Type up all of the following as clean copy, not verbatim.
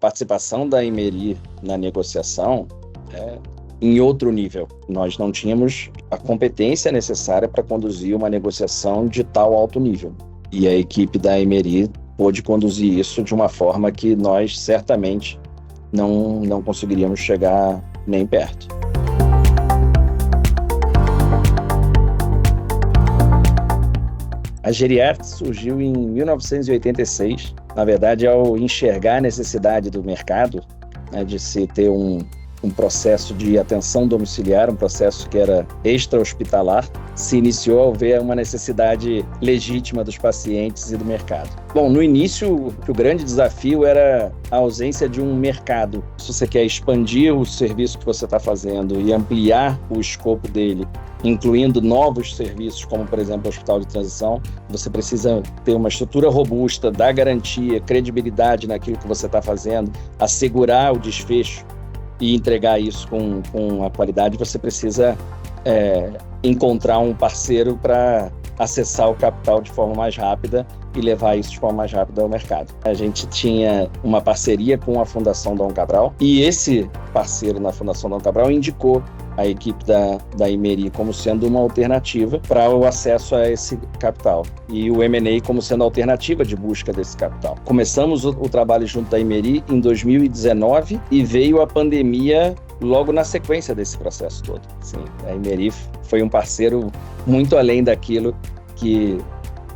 participação da Imerys na negociação é em outro nível. Nós não tínhamos a competência necessária para conduzir uma negociação de tal alto nível. E a equipe da Imerys pôde conduzir isso de uma forma que nós certamente não conseguiríamos chegar nem perto. A Geriatric surgiu em 1986, na verdade, ao enxergar a necessidade do mercado, né, de se ter um processo de atenção domiciliar, um processo que era extra-hospitalar, se iniciou ao ver uma necessidade legítima dos pacientes e do mercado. Bom, no início, o grande desafio era a ausência de um mercado. Se você quer expandir o serviço que você está fazendo e ampliar o escopo dele, incluindo novos serviços, como, por exemplo, o hospital de transição, você precisa ter uma estrutura robusta, dar garantia, credibilidade naquilo que você está fazendo, assegurar o desfecho e entregar isso com a qualidade. Você precisa encontrar um parceiro para acessar o capital de forma mais rápida e levar isso de forma mais rápida ao mercado. A gente tinha uma parceria com a Fundação Dom Cabral e esse parceiro na Fundação Dom Cabral indicou a equipe da Imerys como sendo uma alternativa para o acesso a esse capital e o M&A como sendo a alternativa de busca desse capital. Começamos o trabalho junto da Imerys em 2019 e veio a pandemia logo na sequência desse processo todo. Sim, a Imerys foi um parceiro muito além daquilo que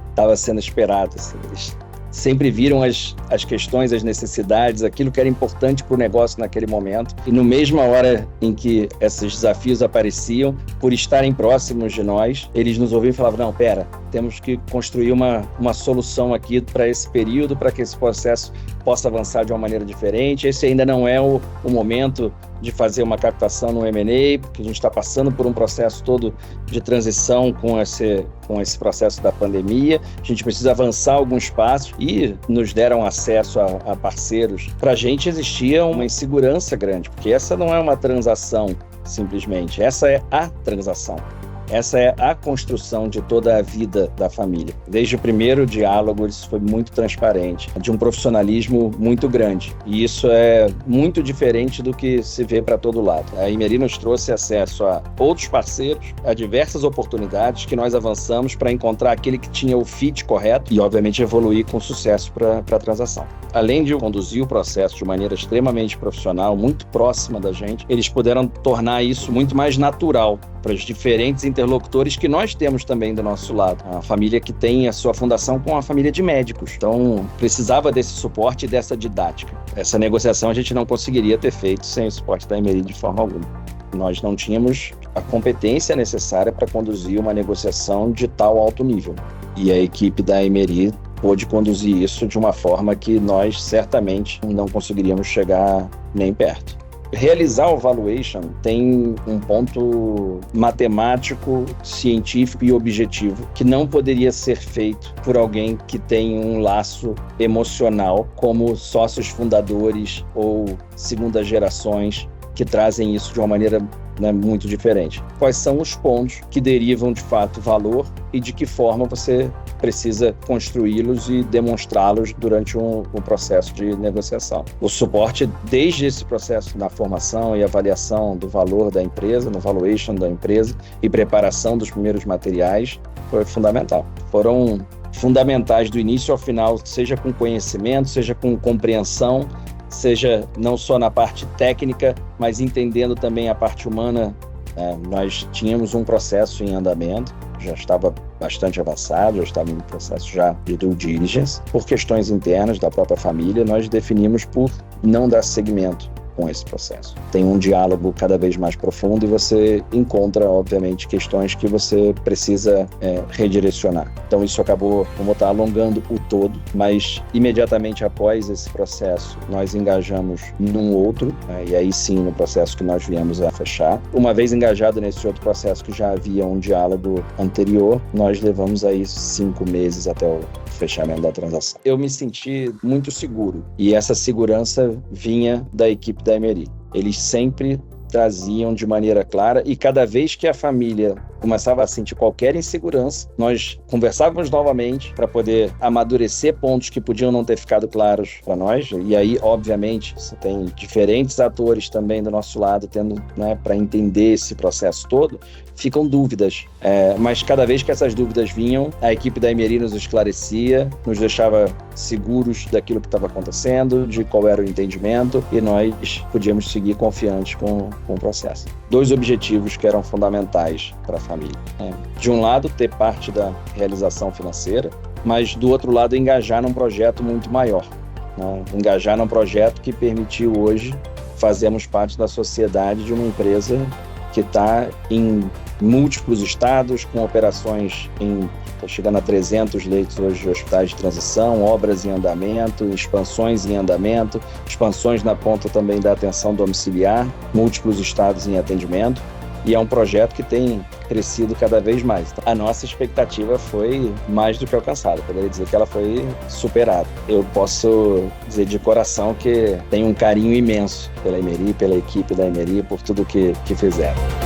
estava sendo esperado. Assim. Eles sempre viram as questões, as necessidades, aquilo que era importante para o negócio naquele momento. E na mesma hora em que esses desafios apareciam, por estarem próximos de nós, eles nos ouviam e falavam, não, pera, temos que construir uma solução aqui para esse período, para que esse processo possa avançar de uma maneira diferente. Esse ainda não é o momento de fazer uma captação no M&A, porque a gente está passando por um processo todo de transição com esse processo da pandemia. A gente precisa avançar alguns passos e nos deram acesso a parceiros. Para a gente existia uma insegurança grande, porque essa não é uma transação simplesmente, essa é a transação. Essa é a construção de toda a vida da família. Desde o primeiro diálogo, isso foi muito transparente, de um profissionalismo muito grande. E isso é muito diferente do que se vê para todo lado. A Imerys nos trouxe acesso a outros parceiros, a diversas oportunidades que nós avançamos para encontrar aquele que tinha o fit correto e, obviamente, evoluir com sucesso para a transação. Além de conduzir o processo de maneira extremamente profissional, muito próxima da gente, eles puderam tornar isso muito mais natural para os diferentes interlocutores que nós temos também do nosso lado. A família que tem a sua fundação com a família de médicos. Então, precisava desse suporte e dessa didática. Essa negociação a gente não conseguiria ter feito sem o suporte da Imerys de forma alguma. Nós não tínhamos a competência necessária para conduzir uma negociação de tal alto nível. E a equipe da Imerys pôde conduzir isso de uma forma que nós certamente não conseguiríamos chegar nem perto. Realizar o valuation tem um ponto matemático, científico e objetivo que não poderia ser feito por alguém que tem um laço emocional como sócios fundadores ou segundas gerações que trazem isso de uma maneira muito diferente. Quais são os pontos que derivam de fato valor e de que forma você precisa construí-los e demonstrá-los durante um processo de negociação. O suporte desde esse processo na formação e avaliação do valor da empresa, no valuation da empresa e preparação dos primeiros materiais foi fundamental. Foram fundamentais do início ao final, seja com conhecimento, seja com compreensão, seja não só na parte técnica, mas entendendo também a parte humana. Nós tínhamos um processo em andamento, já estava bastante avançado, já estava em processo já de due diligence. Por questões internas da própria família, nós definimos por não dar seguimento com esse processo. Tem um diálogo cada vez mais profundo e você encontra, obviamente, questões que você precisa redirecionar. Então isso acabou, não vou estar alongando o todo, mas imediatamente após esse processo, nós engajamos num outro, e aí sim no processo que nós viemos a fechar. Uma vez engajado nesse outro processo que já havia um diálogo anterior, nós levamos aí 5 meses até o fechamento da transação. Eu me senti muito seguro e essa segurança vinha da equipe da Imerys. Eles sempre traziam de maneira clara e cada vez que a família começava a sentir qualquer insegurança, nós conversávamos novamente para poder amadurecer pontos que podiam não ter ficado claros para nós. E aí, obviamente, você tem diferentes atores também do nosso lado, tendo, né, para entender esse processo todo, ficam dúvidas. Mas cada vez que essas dúvidas vinham, a equipe da Emery nos esclarecia, nos deixava seguros daquilo que estava acontecendo, de qual era o entendimento, e nós podíamos seguir confiantes com o processo. 2 objetivos que eram fundamentais para a família. De um lado, ter parte da realização financeira, mas do outro lado, engajar num projeto muito maior. Engajar num projeto que permitiu hoje fazermos parte da sociedade de uma empresa que está em múltiplos estados, com operações chegando a 300 leitos hoje de hospitais de transição, obras em andamento, expansões em andamento, expansões na ponta também da atenção domiciliar, múltiplos estados em atendimento, e é um projeto que tem crescido cada vez mais. Então, a nossa expectativa foi mais do que alcançada, poderia dizer que ela foi superada. Eu posso dizer de coração que tenho um carinho imenso pela Emery, pela equipe da Emery, por tudo que fizeram.